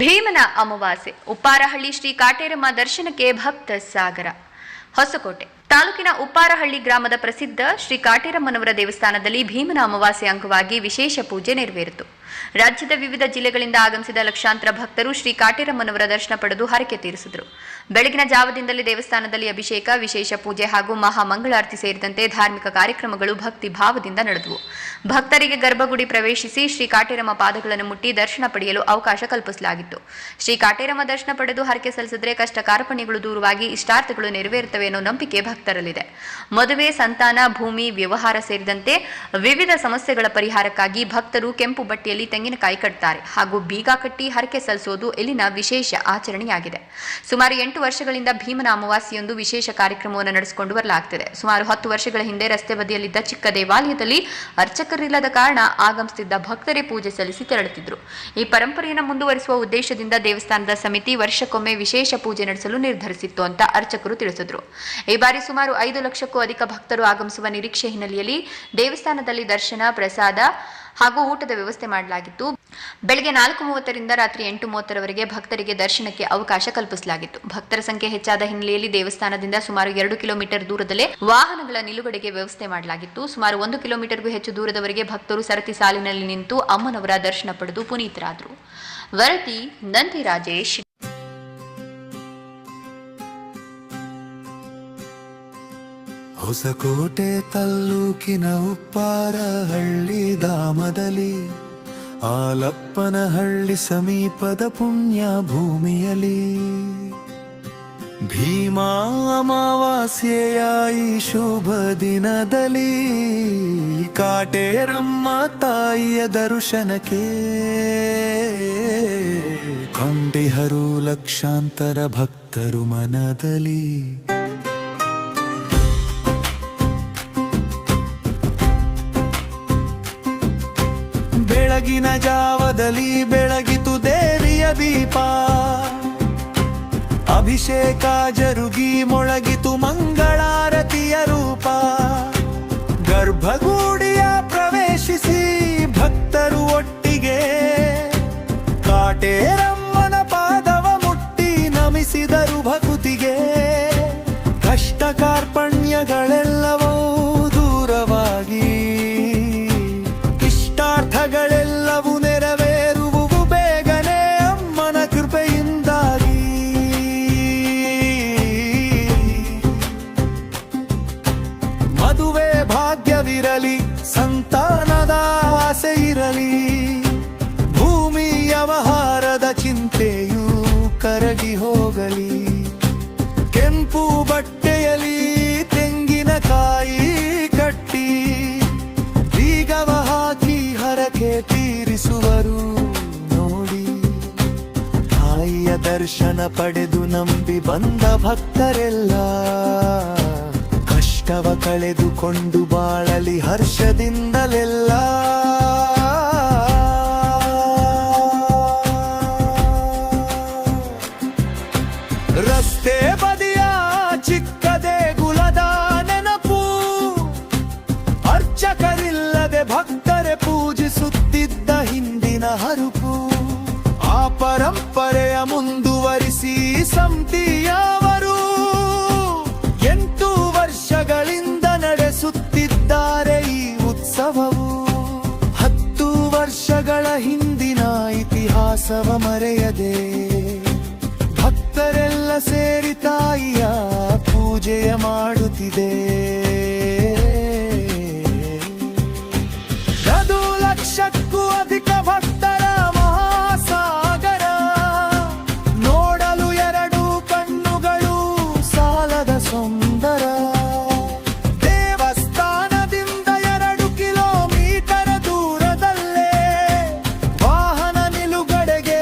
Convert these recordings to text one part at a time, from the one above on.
ಭೀಮನ ಅಮಾವಾಸ್ಯೆ ಉಪ್ಪಾರಹಳ್ಳಿ ಶ್ರೀ ಕಾಟೇರಮ್ಮ ದರ್ಶನಕ್ಕೆ ಭಕ್ತ ಸಾಗರ. ಹೊಸಕೋಟೆ ತಾಲೂಕಿನ ಉಪ್ಪಾರಹಳ್ಳಿ ಗ್ರಾಮದ ಪ್ರಸಿದ್ಧ ಶ್ರೀ ಕಾಟೇರಮ್ಮನವರ ದೇವಸ್ಥಾನದಲ್ಲಿ ಭೀಮನ ಅಮಾವಾಸ್ಯೆ ಅಂಗವಾಗಿ ವಿಶೇಷ ಪೂಜೆ ನೆರವೇರಿತು. ರಾಜ್ಯದ ವಿವಿಧ ಜಿಲ್ಲೆಗಳಿಂದ ಆಗಮಿಸಿದ ಲಕ್ಷಾಂತರ ಭಕ್ತರು ಶ್ರೀ ಕಾಟೇರಮ್ಮನವರ ದರ್ಶನ ಪಡೆದು ಹರಕೆ ತೀರಿಸಿದರು. ಬೆಳಗಿನ ಜಾವದಿಂದಲೇ ದೇವಸ್ಥಾನದಲ್ಲಿ ಅಭಿಷೇಕ, ವಿಶೇಷ ಪೂಜೆ ಹಾಗೂ ಮಹಾಮಂಗಳಾರತಿ ಸೇರಿದಂತೆ ಧಾರ್ಮಿಕ ಕಾರ್ಯಕ್ರಮಗಳು ಭಕ್ತಿ ಭಾವದಿಂದ ನಡೆದವು. ಭಕ್ತರಿಗೆ ಗರ್ಭಗುಡಿ ಪ್ರವೇಶಿಸಿ ಶ್ರೀ ಕಾಟೇರಮ್ಮ ಪಾದಗಳನ್ನು ಮುಟ್ಟಿ ದರ್ಶನ ಪಡೆಯಲು ಅವಕಾಶ ಕಲ್ಪಿಸಲಾಗಿತ್ತು. ಶ್ರೀ ಕಾಟೇರಮ್ಮ ದರ್ಶನ ಪಡೆದು ಹರಕೆ ಸಲ್ಲಿಸಿದರೆ ಕಷ್ಟ ಕಾರ್ಪಣ್ಯಗಳು ದೂರವಾಗಿ ಇಷ್ಟಾರ್ಥಗಳು ನೆರವೇರುತ್ತವೆ ಅನ್ನೋ ನಂಬಿಕೆ ಭಕ್ತರಲ್ಲಿದೆ. ಮದುವೆ, ಸಂತಾನ, ಭೂಮಿ, ವ್ಯವಹಾರ ಸೇರಿದಂತೆ ವಿವಿಧ ಸಮಸ್ಯೆಗಳ ಪರಿಹಾರಕ್ಕಾಗಿ ಭಕ್ತರು ಕೆಂಪು ಬಟ್ಟೆಯಲ್ಲಿ ತೆಂಗಿನಕಾಯಿ ಕಟ್ತಾರೆ ಹಾಗೂ ಬೀಗ ಕಟ್ಟಿ ಹರಕೆ ಸಲ್ಲಿಸುವುದು ಇಲ್ಲಿನ ವಿಶೇಷ ಆಚರಣೆಯಾಗಿದೆ. ಸುಮಾರು 8 ವರ್ಷಗಳಿಂದ ಭೀಮನ ಅಮಾವಾಸ್ಯೆಯೊಂದು ವಿಶೇಷ ಕಾರ್ಯಕ್ರಮವನ್ನು ನಡೆಸಿಕೊಂಡು ಬರಲಾಗುತ್ತಿದೆ. ಸುಮಾರು 10 ವರ್ಷಗಳ ಹಿಂದೆ ರಸ್ತೆ ಬದಿಯಲ್ಲಿದ್ದ ಚಿಕ್ಕ ದೇವಾಲಯದಲ್ಲಿ ಅರ್ಚಕರಿಲ್ಲದ ಕಾರಣ ಆಗಮಿಸುತ್ತಿದ್ದ ಭಕ್ತರೇ ಪೂಜೆ ಸಲ್ಲಿಸಿ ತೆರಳುತ್ತಿದ್ದರು. ಈ ಪರಂಪರೆಯನ್ನು ಮುಂದುವರಿಸುವ ಉದ್ದೇಶದಿಂದ ದೇವಸ್ಥಾನದ ಸಮಿತಿ ವರ್ಷಕ್ಕೊಮ್ಮೆ ವಿಶೇಷ ಪೂಜೆ ನಡೆಸಲು ನಿರ್ಧರಿಸಿತ್ತು ಅಂತ ಅರ್ಚಕರು ತಿಳಿಸಿದರು. ಈ ಬಾರಿ ಸುಮಾರು 5 ಲಕ್ಷಕ್ಕೂ ಅಧಿಕ ಭಕ್ತರು ಆಗಮಿಸುವ ನಿರೀಕ್ಷೆ ಹಿನ್ನೆಲೆಯಲ್ಲಿ ದೇವಸ್ಥಾನದಲ್ಲಿ ದರ್ಶನ, ಪ್ರಸಾದ ಹಾಗೂ ಊಟದ ವ್ಯವಸ್ಥೆ ಮಾಡಲಾಗಿತ್ತು. ಬೆಳಗ್ಗೆ 4:30ರಿಂದ ರಾತ್ರಿ 8:30ರವರೆಗೆ ಭಕ್ತರಿಗೆ ದರ್ಶನಕ್ಕೆ ಅವಕಾಶ ಕಲ್ಪಿಸಲಾಗಿತ್ತು. ಭಕ್ತರ ಸಂಖ್ಯೆ ಹೆಚ್ಚಾದ ಹಿನ್ನೆಲೆಯಲ್ಲಿ ದೇವಸ್ಥಾನದಿಂದ ಸುಮಾರು 2 ಕಿಲೋಮೀಟರ್ ದೂರದಲ್ಲೇ ವಾಹನಗಳ ನಿಲುಗಡೆಗೆ ವ್ಯವಸ್ಥೆ ಮಾಡಲಾಗಿತ್ತು. ಸುಮಾರು 1 ಕಿಲೋಮೀಟರ್ಗೂ ಹೆಚ್ಚು ದೂರದವರೆಗೆ ಭಕ್ತರು ಸರತಿ ಸಾಲಿನಲ್ಲಿ ನಿಂತು ಅಮ್ಮನವರ ದರ್ಶನ ಪಡೆದು ಪುನೀತರಾದರು. ವರದಿ ನಂದಿ ರಾಜೇಶ್. ಹೊಸಕೋಟೆ ತಾಲ್ಲೂಕಿನ ಉಪ್ಪಾರಹಳ್ಳಿ ಧಾಮದಲ್ಲಿ ಆಲಪ್ಪನಹಳ್ಳಿ ಸಮೀಪದ ಪುಣ್ಯ ಭೂಮಿಯಲ್ಲಿ ಭೀಮಾ ಅಮಾವಾಸ್ಯೆಯ ಈ ಶುಭ ದಿನದಲ್ಲಿ ಕಾಟೇರಮ್ಮ ತಾಯಿಯ ದರ್ಶನಕ್ಕೆ ಕೊಂಡಿಹರು ಲಕ್ಷಾಂತರ ಭಕ್ತರು ಮನದಲ್ಲಿ. ಬೆಳಗಿನ ಜಾವದಲ್ಲಿ ಬೆಳಗಿತು ದೇವಿಯ ದೀಪ, ಅಭಿಷೇಕ ಜರುಗಿ ಮೊಳಗಿತು ಮಂಗಳಾರತಿಯ ರೂಪ. ಗರ್ಭಗುಡಿಯ ಪ್ರವೇಶಿಸಿ ಭಕ್ತರು ಒಟ್ಟಿಗೆ ಕಾಟೇರಮ್ಮನ ಪಾದವ ಮುಟ್ಟಿ ನಮಿಸಿದರು ಭಕುತಿಗೆ. ಕಷ್ಟ ಕಾರ್ಪಣ್ಯಗಳೆಲ್ಲವೂ ದೂರವಾಗಿ ಇಷ್ಟಾರ್ಥಗಳೆಲ್ಲವೂ ನೆರವೇರುವುವು ಬೇಗನೆ ಅಮ್ಮನ ಕೃಪೆಯಿಂದಾಗಿ. ಮದುವೆ ಭಾಗ್ಯವಿರಲಿ, ಸಂತಾನದ ಆಸೆ ಇರಲಿ, ಭೂಮಿ ವ್ಯವಹಾರದ ಚಿಂತೆಯೂ ಕರಗಿ ಹೋಗಲಿ. ಕೆಂಪು ಬಟ್ಟೆಯಲ್ಲಿ ತೆಂಗಿನಕಾಯಿ ಕಟ್ಟಿ ಬೀಗವ ಹಾಕಿ ಹರಕೆ ತೀರಿಸುವರು ನೋಡಿ. ತಾಯಿಯ ದರ್ಶನ ಪಡೆದು ನಂಬಿ ಬಂದ ಭಕ್ತರೆಲ್ಲ ಕಷ್ಟವ ಕಳೆದುಕೊಂಡು ಬಾಳಲಿ ಹರ್ಷದಿಂದಲೆಲ್ಲ. ರಸ್ತೆ ಬದಿಯ ಚಿಕ್ಕ ದೇಗುಲದ ನೆನಪು, ಅರ್ಚಕರಿಲ್ಲದೆ ಭಕ್ತರೆ ಪೂಜಿಸುತ್ತಿದ್ದ ಹಿಂದಿನ ಹರುಪು. ಆ ಪರಂಪರೆಯ ಮುಂದುವರಿಸಿ ಸಮಿತಿಯವರು 8 ವರ್ಷಗಳಿಂದ ನಡೆಸುತ್ತಿದ್ದಾರೆ ಈ ಉತ್ಸವವು. 10 ವರ್ಷಗಳ ಹಿಂದಿನ ಇತಿಹಾಸವ ಮರೆಯದೆ ಭಕ್ತರೆಲ್ಲ ಸೇರಿ ತಾಯಿಯ ಪೂಜೆಯ ಮಾಡುತ್ತಿದೆ. 10 ಲಕ್ಷಕ್ಕೂ ಅಧಿಕ ಭಕ್ತರ ಮಹಾಸಾಗರ, ನೋಡಲು 2 ಕಣ್ಣುಗಳು ಸಾಲದ ಸುಂದರ. ದೇವಸ್ಥಾನದಿಂದ 2 ಕಿಲೋಮೀಟರ್ ದೂರದಲ್ಲೇ ವಾಹನ ನಿಲುಗಡೆಗೆ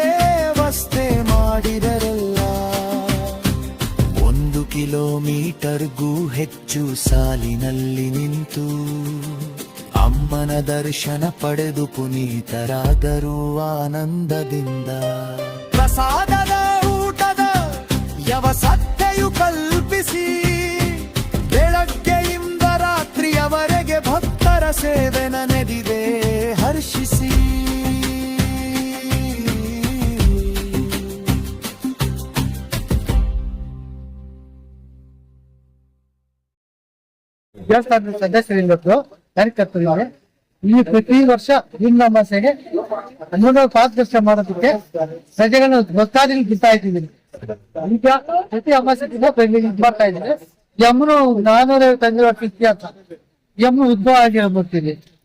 ವ್ಯವಸ್ಥೆ ಮಾಡಿದರೆಲ್ಲ. 1 ಕಿಲೋಮೀಟರ್ಗೂ ಹೆಚ್ಚು ಸಾಲಿನಲ್ಲಿ ನಿಂತು ಅಮ್ಮನ ದರ್ಶನ ಪಡೆದು ಪುನೀತರಾದರು ಆನಂದದಿಂದ. ಪ್ರಸಾದದ ಊಟದ ವ್ಯವಸ್ಥೆಯು ಕಲ್ಪಿಸಿ ಬೆಳಗ್ಗೆಯಿಂದ ರಾತ್ರಿಯವರೆಗೆ ಭಕ್ತರ ಸೇವೆ ನಡೆದಿದೆ ಹರ್ಷಿಸಿ. ದೇವಸ್ಥಾನದ ಸದಸ್ಯರಿಲ್ಲದ್ದು ಕಾರ್ಯಕರ್ತರಿಗೆ ಇಲ್ಲಿ ಪ್ರತಿ ವರ್ಷ ಭೀಮನ ಅಮಾವಾಸ್ಯೆಗೆ ಅನ್ನದ ಪಾದದರ್ಶನ ಮಾಡೋದಕ್ಕೆ ಪ್ರಜೆಗಳನ್ನು ಭಕ್ತಾದಿಗಳು ಬಿಡ್ತಾ ಇದ್ದೀವಿ. ಈಗ ಪ್ರತಿ ಅಮಾವಾಸ್ಯೆ ದಿನ ಬರ್ತಾ ಇದ್ದಾರೆ. ಈ ಅಮ್ಮನು 450 ವರ್ಷ ಇತಿಹಾಸ. ಈ ಅಮ್ಮನು ಉದ್ಭವ ಆಗಿರ್ಬೋದು.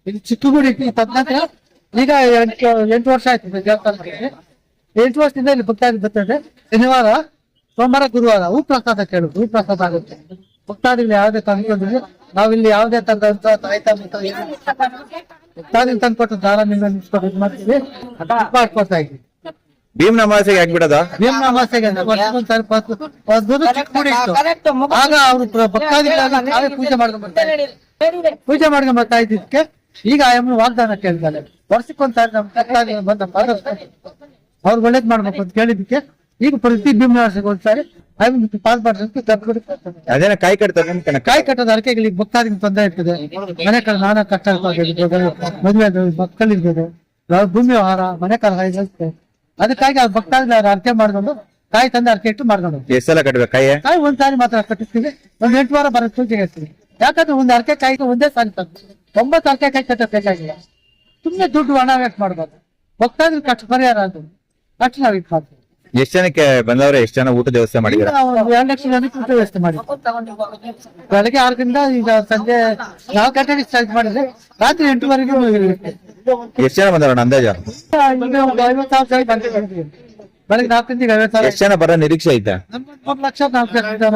ಇದು ಚಿಕ್ಕಗುಡಿ ತದನಂತರ ಈಗ 8 ವರ್ಷ ಆಯ್ತು ದೇವಸ್ಥಾನಕ್ಕೆ. 8 ವರ್ಷದಿಂದ ಇಲ್ಲಿ ಭಕ್ತಾದಿ ಬರ್ತದೆ. ಶನಿವಾರ, ಸೋಮವಾರ, ಗುರುವಾರ ಹೂ ಪ್ರಸಾದ ಕೇಳುದು. ಹೂ ಪ್ರಸಾದ ಆಗುತ್ತೆ. ಭಕ್ತಾದಿಗಳು ಯಾವುದೇ ತಂದ್ಕೊಂಡಿದ್ರೆ ನಾವಿಲ್ಲಿ ಯಾವುದೇ ತಂದಂತ ತಾಯ್ತ ಭಕ್ತಾದಿಗಳು ತಂದ್ಕೊಟ್ಟು ದಾನ ನಿಂತ್ಕೊಂಡು ಇದು ಮಾಡ್ತೀವಿ. ಮಾಡ್ಕೊಡ್ತಾ ಇದ್ವಿ. ಭೀಮನ ಅಮಾವಾಸ್ಯೆಗೆ ಆಗ್ಬಿಡದ ಭೀಮನ ಅಮಾವಾಸ್ಯೆಗೆ ವರ್ಷಕ್ಕೊಂದ್ಸರಿ ಚಿಕ್ಕಗುಡಿ ಇತ್ತು. ಆಗ ಅವರು ಭಕ್ತಾದಿಗಳಾಗಿ ನಾವೇ ಪೂಜೆ ಮಾಡ್ಕೊಂಡ್ ಬರ್ತಾ ಇದ್ದಕ್ಕೆ ಈಗ ಆಯಮ್ಮನ ವಾಗ್ದಾನ ಕೇಳ್ತಾರೆ. ವರ್ಷಕ್ಕೊಂದ್ಸರಿ ನಮ್ಮ ಭಕ್ತಾದಿಗಳು ಬಂದ ಅವ್ರು ಒಳ್ಳೇದ್ ಮಾಡ್ಬೇಕು ಅಂತ ಕೇಳಿದಕ್ಕೆ ಈಗ ಪ್ರತಿ ಭೀಮನ ವರ್ಷಕ್ಕೆ ಒಂದ್ಸರಿ ಪಾಲ್ ಅದೇನ ಕಾಯಿ ಕಟ್ತಾರೆ. ಕಾಯಿ ಕಟ್ಟೋದು ಅರಕೆಗಳಿಗೆ ಭಕ್ತಾದಿಗಳು ತೊಂದರೆ ಇರ್ತದೆ. ಮನೆ ಕಡೆ ನಾನಾ ಕಟ್ಟೋದು, ಮದುವೆ ಮಕ್ಕಳಿರ್ಬೋದು, ಭೂಮಿ ವ್ಯವಹಾರ, ಮನೆ ಕಾಲ ಇರುತ್ತೆ. ಅದಕ್ಕಾಗಿ ಅವ್ರ ಭಕ್ತಾದಿಗಳು ಅರ್ಕೆ ಮಾಡ್ಕೊಂಡು ಕಾಯಿ ತಂದು ಅರ್ಕೆ ಇಟ್ಟು ಮಾಡ್ಕೊಂಡು ಎಷ್ಟು ಸಲ ಕಟ್ಬೇಕು ಕಾಯಿ ಒಂದ್ಸಾರಿ ಮಾತ್ರ ಕಟ್ಟಿಸ್ತೀವಿ. 8 ವಾರ ಬರೋ ಪೂಜೆಗೆ ಇರ್ತೀವಿ. ಯಾಕಂದ್ರೆ ಒಂದ್ ಅರ್ಕೆ ಕಾಯಿಗೆ ಒಂದೇ ಸಾರಿ ತಂದು 9 ಅರ್ಕೆ ಕಾಯಿ ಕಟ್ಟಬೇಕಾಗಿಲ್ಲ. ಸುಮ್ನೆ ದುಡ್ಡು ಹಣ ವೇಸ್ಟ್ ಮಾಡ್ಬಾರ್ದು. ಭಕ್ತಾದಿಗಳು ಕಷ್ಟ ಪರಿಹಾರ ಅದು ಅಷ್ಟು ನಾವ್ ಇಟ್ಟು ಮಾಡ್ತೀವಿ. ಎಷ್ಟ್ ಜನಕ್ಕೆ ಬಂದವ್ರೆ? ಎಷ್ಟ್ ಜನ ಊಟದ ವ್ಯವಸ್ಥೆ ಮಾಡಿದ್ರ? 2 ಲಕ್ಷ ಜನಕ್ಕೆ ಊಟ ವ್ಯವಸ್ಥೆ ಮಾಡಿ ಬೆಳಗ್ಗೆ 6 ಈಗ ಸಂಜೆ 4 ಗಂಟೆಗೆ ಸ್ಟಾರ್ಟ್ ಮಾಡಿದ್ರೆ ರಾತ್ರಿ 8ವರೆಗೂ ಎಷ್ಟ್ ಜನ ಬಂದವ್ರ ಅಂದಾಜ? 50,000 ಬಂದಿದ್ದೀವಿ. ಬೆಳಗ್ಗೆ 4 ಗಂಟೆಗೆ 50,000. ಎಷ್ಟ್ ಜನ ಬರೋ ನಿರೀಕ್ಷೆ ಐತೆ? 3 ಲಕ್ಷ 4 ಲಕ್ಷ ಜನ